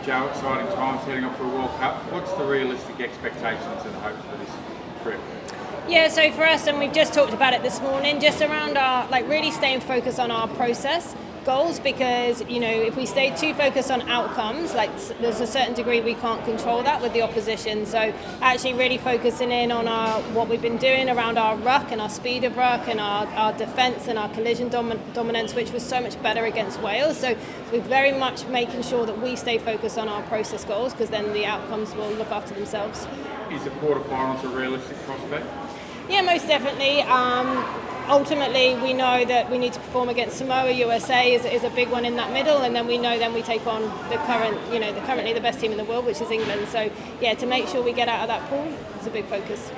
Joe, exciting times heading up for a World Cup. What's the realistic expectations and hopes for this trip? Yeah, so for us, and we've just talked about it this morning, just around our, really staying focused on our process goals, because, if we stay too focused on outcomes, there's a certain degree we can't control that with the opposition. So actually really focusing in on what we've been doing around our ruck and our speed of ruck and our defence and our collision dominance, which was so much better against Wales. So we're very much making sure that we stay focused on our process goals, because then the outcomes will look after themselves. Is the quarterfinals a realistic prospect? Yeah, most definitely. Ultimately, we know that we need to perform against Samoa. USA is a big one in that middle, and then we take on the currently the best team in the world, which is England. So yeah, to make sure we get out of that pool is a big focus.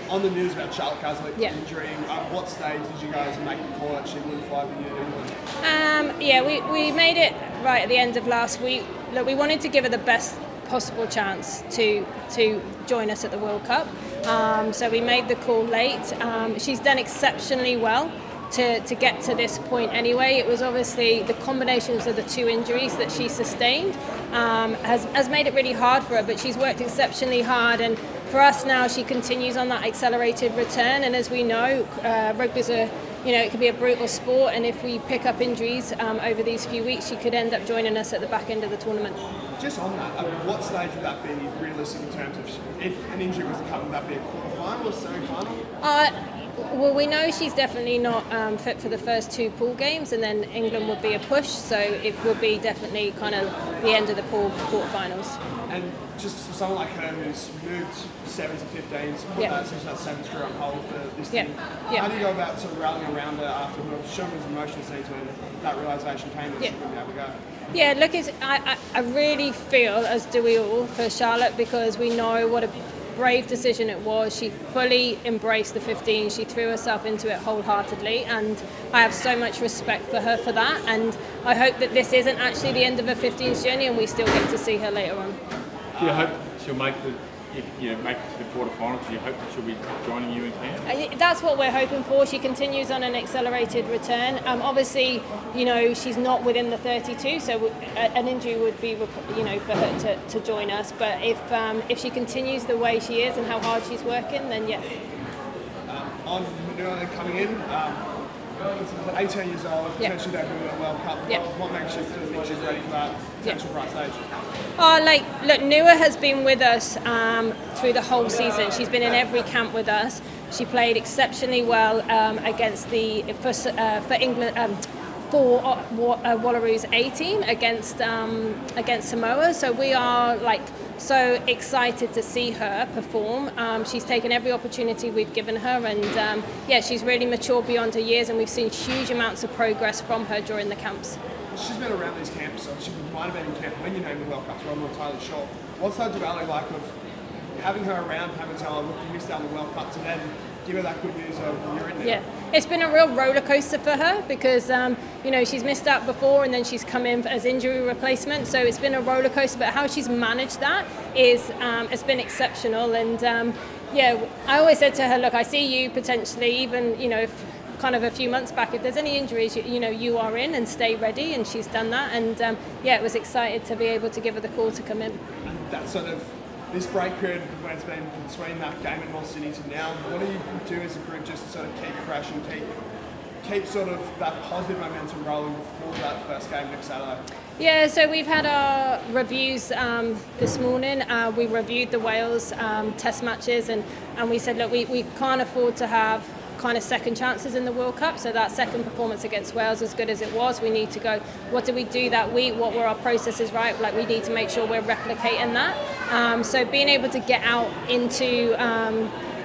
On the news about Charlotte Caslick injury, at what stage did you guys make the call that she wouldn't fly for New England? We made it right at the end of last week. Look, we wanted to give her the best possible chance to join us at the World Cup. So we made the call late. She's done exceptionally well to get to this point anyway. It was obviously the combinations of the two injuries that she sustained has made it really hard for her, but she's worked exceptionally hard, and for us now she continues on that accelerated return. And as we know, rugby's it can be a brutal sport, and if we pick up injuries over these few weeks, she could end up joining us at the back end of the tournament. Just on that, at what stage would that be realistic in terms of if an injury was to come, would that be a quarterfinal or semi-final? Well, we know she's definitely not fit for the first two pool games, and then England would be a push, so it would be definitely kind of the end of the pool quarterfinals. And just for someone like her who's moved 7 to 15s, put that 7th career on hold for this team, how do you go about sort of rallying around her after her showing those emotional scenes when that realisation came that she wouldn't be able to go? Yeah, look, I really feel, as do we all, for Charlotte, because we know what a brave decision it was. She fully embraced the 15. She threw herself into it wholeheartedly, and I have so much respect for her for that. And I hope that this isn't actually the end of her 15's journey, and we still get to see her later on. Do you hope she'll make it to the quarterfinals? Do you hope that she'll be joining you in camp? That's what we're hoping for. She continues on an accelerated return. Obviously, she's not within the 32, so an injury would be, for her to join us. But if she continues the way she is and how hard she's working, then yes. On Manila coming in, 18 years old, potentially debuting at the World Cup. What makes you feel that she's ready for that potential bright stage? Look, Nua has been with us through the whole season. She's been in every camp with us. She played exceptionally well against for England. For Wallaroos A team against Samoa, so we are so excited to see her perform. She's taken every opportunity we've given her, and she's really matured beyond her years, and we've seen huge amounts of progress from her during the camps. She's been around these camps, so she might have been in camp when you named the World Cup, so I'm not entirely sure. What's that duality like of having her around, having to tell her, look, you missed out on the World Cup, to then give her that good news of you're in there? Yeah, it's been a real roller coaster for her, because she's missed out before, and then she's come in as injury replacement, so it's been a roller coaster. But how she's managed that has been exceptional. And I always said to her, look, I see you potentially, even if kind of a few months back, if there's any injuries, you are in, and stay ready. And she's done that, and it was excited to be able to give her the call to come in. And that sort of this break period when it's been between that game in North Sydney to now, what do you do as a group just to sort of keep fresh and keep sort of that positive momentum rolling before that first game next Saturday? Yeah, so we've had our reviews this morning. We reviewed the Wales test matches, and we said, look, we can't afford to have kind of second chances in the World Cup. So that second performance against Wales, as good as it was, we need to go, what did we do that week? What were our processes, right? We need to make sure we're replicating that. So being able to get out into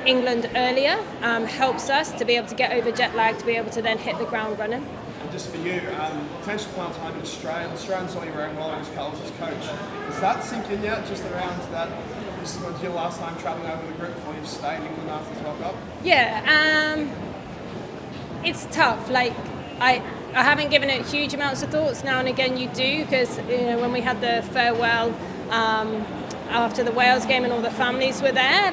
England earlier helps us to be able to get over jet lag, to be able to then hit the ground running. And just for you, potential final time in Australia. Australians saw you wearing Wallaroos colours as coach. Does that sink in yet, just around that this was your last time travelling over the group before you stayed in England after this World Cup? Yeah, it's tough. I haven't given it huge amounts of thoughts. Now and again you do, because when we had the farewell after the Wales game and all the families were there,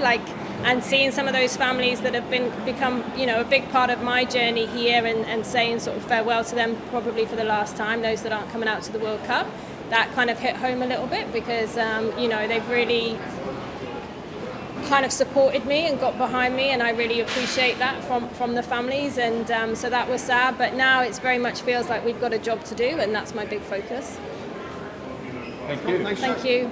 and seeing some of those families that have become a big part of my journey here, and saying sort of farewell to them probably for the last time, those that aren't coming out to the World Cup. that kind of hit home a little bit because they've really kind of supported me and got behind me, and I really appreciate that from the families, and so that was sad, but now it's very much feels like we've got a job to do, and that's my big focus. Thank you. Thank you.